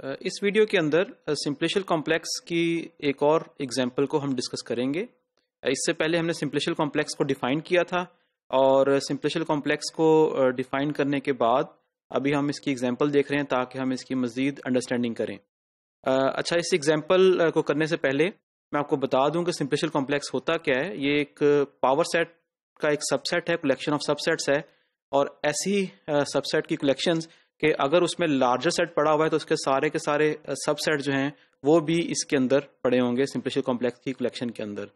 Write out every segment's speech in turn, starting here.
इस वीडियो के अंदर सिंप्लिशियल कॉम्प्लेक्स की एक और एग्जांपल को हम डिस्कस करेंगे। इससे पहले हमने सिंप्लिशियल कॉम्प्लेक्स को डिफाइन किया था और सिंप्लिशियल कॉम्प्लेक्स को डिफाइन करने के बाद अभी हम इसकी एग्जांपल देख रहे हैं ताकि हम इसकी मज़ीद अंडरस्टैंडिंग करें। अच्छा, इस एग्जांपल को करने से पहले मैं आपको बता दूं कि सिंप्लिशियल कॉम्प्लेक्स होता क्या है। ये एक पावर सेट का एक सबसेट है, कलेक्शन ऑफ सबसेट्स है, और ऐसी सबसेट की कलेक्शंस कि अगर उसमें लार्जर सेट पड़ा हुआ है तो उसके सारे के सारे सबसेट जो हैं वो भी इसके अंदर पड़े होंगे सिंप्लिशियल कॉम्प्लेक्स की कलेक्शन के अंदर।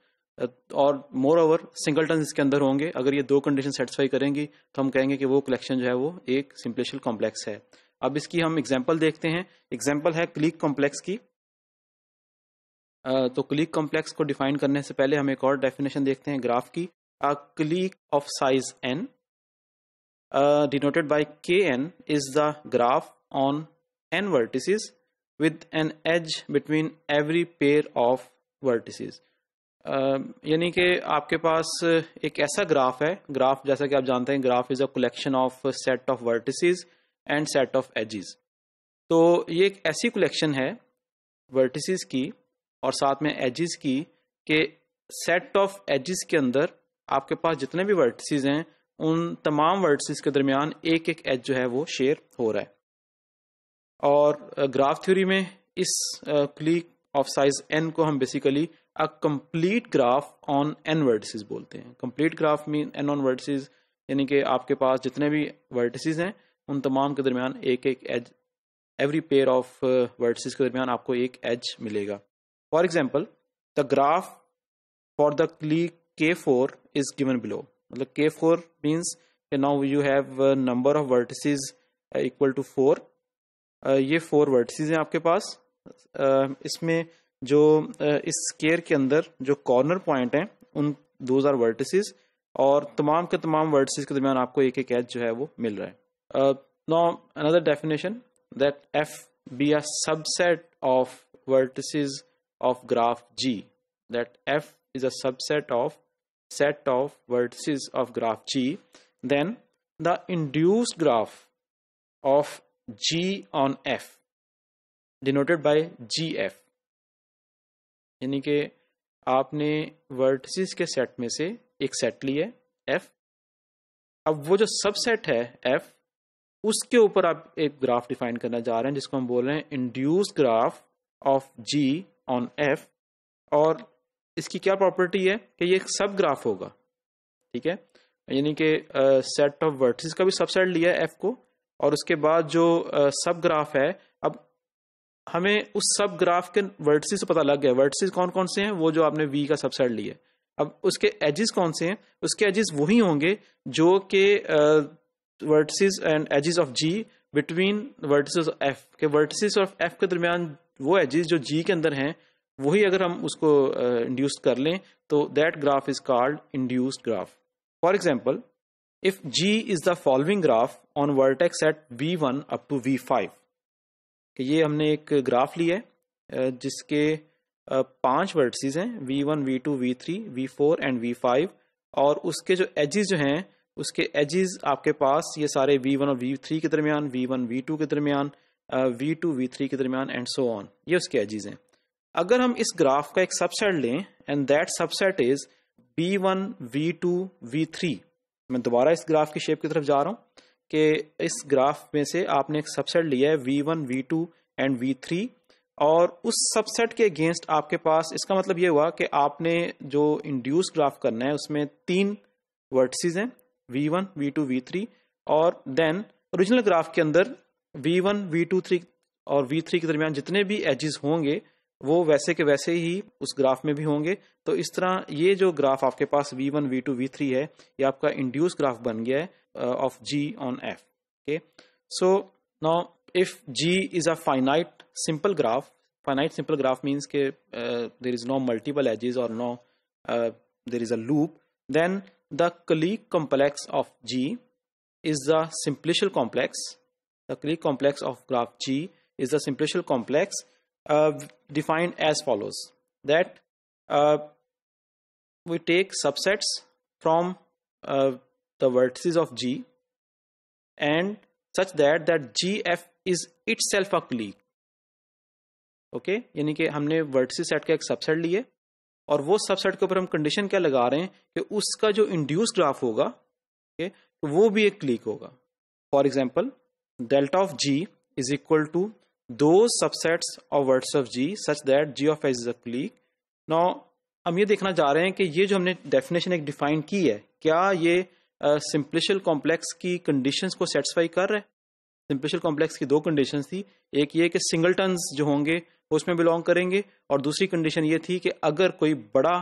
और मोर ओवर सिंगलटन इसके अंदर होंगे। अगर ये दो कंडीशन सेटिस्फाई करेंगी तो हम कहेंगे कि वो कलेक्शन जो है वो एक सिंप्लिशियल कॉम्प्लेक्स है। अब इसकी हम एग्जांपल देखते हैं। एग्जांपल है क्लीक कॉम्प्लेक्स की। तो क्लीक कॉम्प्लेक्स को डिफाइन करने से पहले हम एक और डेफिनेशन देखते हैं ग्राफ की। A clique of size n denoted by kn is the graph on n vertices with an edge between every pair of vertices। यानी कि आपके पास एक ऐसा ग्राफ है। ग्राफ जैसा कि आप जानते हैं, graph is a collection of set of vertices and set of edges. तो ये एक ऐसी कलेक्शन है वर्टिसेस की और साथ में एजेस की कि सेट ऑफ एजेस के अंदर आपके पास जितने भी वर्टिसेस हैं उन तमाम वर्टिसेस के दरमियान एक एक एज जो है वो शेयर हो रहा है। और ग्राफ थ्योरी में इस क्लीक ऑफ साइज n को हम basically a complete graph on n vertices बोलते हैं। Complete graph mean n on vertices, यानी कि आपके पास जितने भी वर्टिसेस हैं उन तमाम के दरमियान एक एक edge, every pair of vertices के दरमियान आपको एक एज मिलेगा। For example, the graph for the clique K4 is given below. मतलब K4 मीन्स कि now you have number of vertices equal to 4। ये 4 वर्टिसेस हैं आपके पास। इसमें जो इस स्क्वायर के अंदर जो कॉर्नर पॉइंट हैं उन दोज आर वर्टिसेस, और तमाम के तमाम वर्टिसेस के दरमियान आपको एक एक एज जो है वो मिल रहा है। Now another definition that F be a subset of vertices of graph G, that F is a subset of set of vertices of graph G, then the induced graph of G on F denoted by GF। यानी कि आपने vertices के set में से एक set लिया F। अब वो जो सबसेट है F, उसके ऊपर आप एक ग्राफ डिफाइन करना जा रहे हैं जिसको हम बोल रहे हैं induced graph of G on F। और इसकी क्या प्रॉपर्टी है कि ये एक सब ग्राफ होगा, ठीक है। यानी कि सेट ऑफ वर्टिसेस का भी सबसेट लिया है F को, और उसके बाद जो सब ग्राफ है, अब हमें उस सब ग्राफ के वर्टिसेस से पता लग गया वर्टिसेस कौन कौन से हैं, वो जो आपने V का सबसेट लिया है। अब उसके एजेस कौन से हैं, उसके एजेस वही होंगे जो कि vertices and edges of G between vertices of F के वर्टिसेस ऑफ F के दरमियान वो एजेस जो G के अंदर हैं वही अगर हम उसको इंड्यूस्ड कर लें तो that graph is called induced graph. For example, if G is the following graph on vertex at V1 up to V5। कि ये हमने एक ग्राफ लिया है जिसके 5 वर्टिसेस हैं V1, V2, V3, V4 and V5, और उसके जो एजेस जो हैं उसके एजेस आपके पास ये सारे V1 और V3 के दरमियान, V1, V2 के दरमियान, V2, V3 के दरमियान एंड सो ऑन, ये उसके एजेस हैं। अगर हम इस ग्राफ का एक सबसेट लें and that subset is V1, V2, V3, मैं दोबारा इस ग्राफ की शेप की तरफ जा रहा हूं कि इस ग्राफ में से आपने एक सबसेट लिया है V1, V2 एंड V3, और उस सबसेट के अगेंस्ट आपके पास, इसका मतलब ये हुआ कि आपने जो इंड्यूस ग्राफ करना है उसमें 3 वर्टिसेस हैं V1, V2, V3, और देन ओरिजिनल ग्राफ के अंदर V1, V2, 3 और V3 के दरमियान जितने भी एजेस होंगे वो वैसे के वैसे ही उस ग्राफ में भी होंगे। तो इस तरह ये जो ग्राफ आपके पास V1, V2, V3 है, ये आपका इंड्यूस ग्राफ बन गया है of G on F। Okay, so now if G is a finite simple graph, finite simple graph means के there is no multiple edges और no there is a loop, then the clique complex of G is the simplicial complex. The Clique complex of graph G is the simplicial complex defined as follows: that we take subsets from the vertices of G and such that GF is itself a clique. Okay, यानी कि हमने vertices set का एक subset लिए और वो subset के ऊपर हम कंडीशन क्या लगा रहे हैं कि उसका जो इंड्यूस ग्राफ होगा, ओके, तो वो भी एक क्लीक होगा। For example, delta of G is equal to दो subsets of words of G such that G of H is a clique. Now हम ये देखना चाह रहे हैं कि ये जो हमने डेफिनेशन एक डिफाइन की है, क्या ये सिंप्लिशियल कॉम्प्लेक्स की कंडीशंस को सेटिस्फाई कर रहा है। सिंप्लिशियल कॉम्प्लेक्स की दो कंडीशंस थी, एक ये कि सिंगलटन्स जो होंगे वो उसमें बिलोंग करेंगे, और दूसरी कंडीशन ये थी कि अगर कोई बड़ा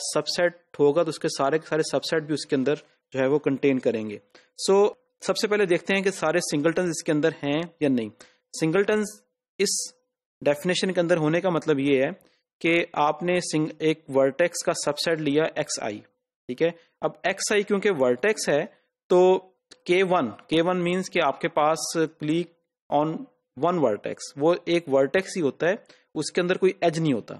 सबसेट होगा तो उसके सारे के सारे सबसेट भी उसके अंदर जो है वो कंटेन करेंगे। सो सबसे पहले देखते हैं कि सारे सिंगलटन्स इसके अंदर हैं या नहीं। सिंगलटन्स इस डेफिनेशन के अंदर होने का मतलब ये है कि आपने एक वर्टेक्स का सबसेट लिया एक्स आई, ठीक है। अब एक्स आई क्योंकि वर्टेक्स है तो K1 मीन्स कि आपके पास क्लिक ऑन वन वर्टेक्स, वो एक वर्टेक्स ही होता है, उसके अंदर कोई एज नहीं होता,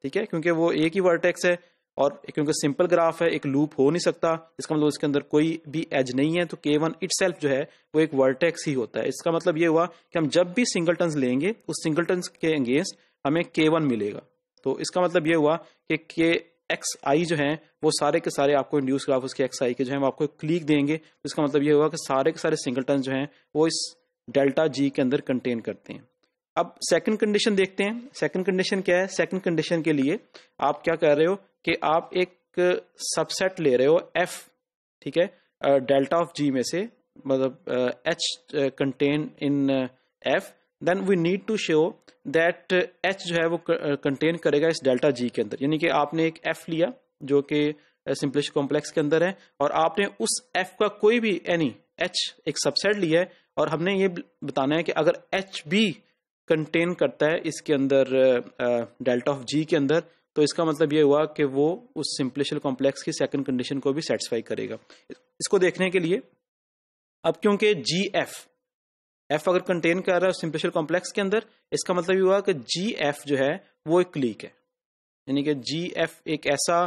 ठीक है, क्योंकि वो एक ही वर्टेक्स है और क्योंकि सिंपल ग्राफ है, एक लूप हो नहीं सकता, इसका मतलब उसके अंदर कोई भी एज नहीं है, तो K1 इटसेल्फ जो है वो एक वर्टेक्स ही होता है। इसका मतलब ये हुआ कि हम जब भी सिंगलटन्स लेंगे उस सिंगलटन्स के अगेंस्ट हमें K1 मिलेगा। तो इसका मतलब ये हुआ कि एक्स आई जो है वो सारे के सारे आपको इंड्यूस ग्राफ उसके एक्स आई के जो है वो आपको क्लिक देंगे। तो इसका मतलब ये हुआ कि सारे के सारे सिंगलटन जो हैं वो इस डेल्टा जी के अंदर कंटेन करते हैं। अब सेकंड कंडीशन देखते हैं। सेकंड कंडीशन क्या है? सेकंड कंडीशन के लिए आप क्या कर रहे हो कि आप एक सबसेट ले रहे हो एफ, ठीक है, डेल्टा ऑफ जी में से, मतलब H contain in F, then we need to show that H जो है वो कंटेन करेगा इस डेल्टा जी के अंदर। यानी कि आपने एक एफ लिया जो कि सिंप्लिशियल कॉम्प्लेक्स के अंदर है और आपने उस एफ का कोई भी एनी एच एक सबसेट लिया है और हमने ये बताना है कि अगर एच भी कंटेन करता है इसके अंदर डेल्टा ऑफ जी के अंदर, तो इसका मतलब ये हुआ कि वो उस सिंप्लिशियल कॉम्प्लेक्स की सेकंड कंडीशन को भी सेटिस्फाई करेगा। इसको देखने के लिए अब क्योंकि जी एफ अगर कंटेन कर रहा है सिंप्लिशियल कॉम्प्लेक्स के अंदर, इसका मतलब ये हुआ कि जी एफ जो है वो एक क्लीक है, यानी कि जी एफ एक ऐसा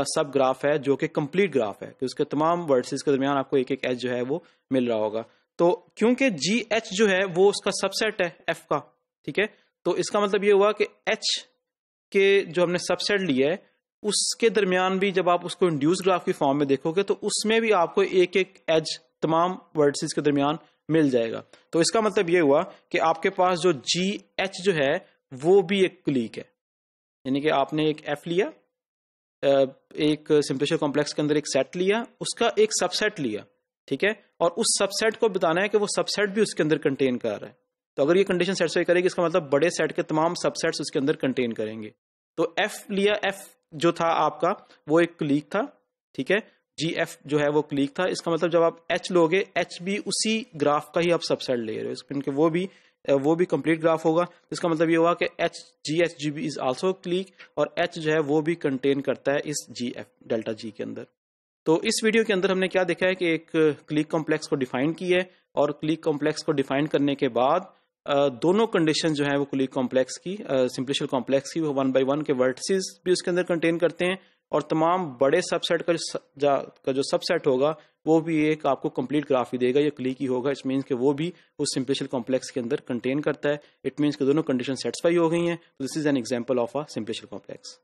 सब ग्राफ है जो कि कंप्लीट ग्राफ है कि उसके तमाम वर्ड्स के दरमियान आपको एक एक एच जो है वो मिल रहा होगा। तो क्योंकि जी एच जो है वो उसका सबसेट है एफ का, ठीक है, तो इसका मतलब ये हुआ कि एच के जो हमने सबसेट लिया है उसके दरमियान भी जब आप उसको इंड्यूस ग्राफ की फॉर्म में देखोगे तो उसमें भी आपको एक एक एज तमाम वर्ड्स के दरमियान मिल जाएगा। तो इसका मतलब ये हुआ कि आपके पास जो जी एच जो है वो भी एक क्लीक है, यानी कि आपने एक एफ लिया, एक सिंप्लिशियल कॉम्प्लेक्स के अंदर एक सेट लिया, उसका एक सबसेट लिया, ठीक है, और उस सबसेट को बताना है कि वो सबसेट भी उसके अंदर कंटेन कर रहा है। तो अगर ये कंडीशन सेटिस्फाई करेगी इसका मतलब बड़े सेट के तमाम सबसेट्स उसके अंदर कंटेन करेंगे। तो एफ लिया, एफ जो था आपका वो एक क्लीक था, ठीक है, जी एफ जो है वो क्लीक था। इसका मतलब जब आप एच लोगे, एच भी उसी ग्राफ का ही आप सबसेट ले रहे हो, क्योंकि वो भी कंप्लीट ग्राफ होगा। इसका मतलब ये हुआ कि H G B is also clique और एच जो है वो भी कंटेन करता है इस जी एफ डेल्टा जी के अंदर। तो इस वीडियो के अंदर हमने क्या देखा है कि एक क्लीक कॉम्प्लेक्स को डिफाइन की है और क्लीक कॉम्प्लेक्स को डिफाइन करने के बाद दोनों कंडीशन जो है वो क्लीक कॉम्प्लेक्स की, सिंप्लिशियल कॉम्प्लेक्स की, वो 1 by 1 के वर्टिसेस भी उसके अंदर कंटेन करते हैं और तमाम बड़े सबसेट का जो सबसेट होगा वो भी एक आपको कंप्लीट ग्राफ ही देगा, ये क्लीक ही होगा। इट मीन्स कि वो भी उस सिंप्लिशियल कॉम्प्लेक्स के अंदर कंटेन करता है। इट मीन्स कि दोनों कंडीशन सेटिस्फाई हो गई हैं। This is an example of a simplicial complex.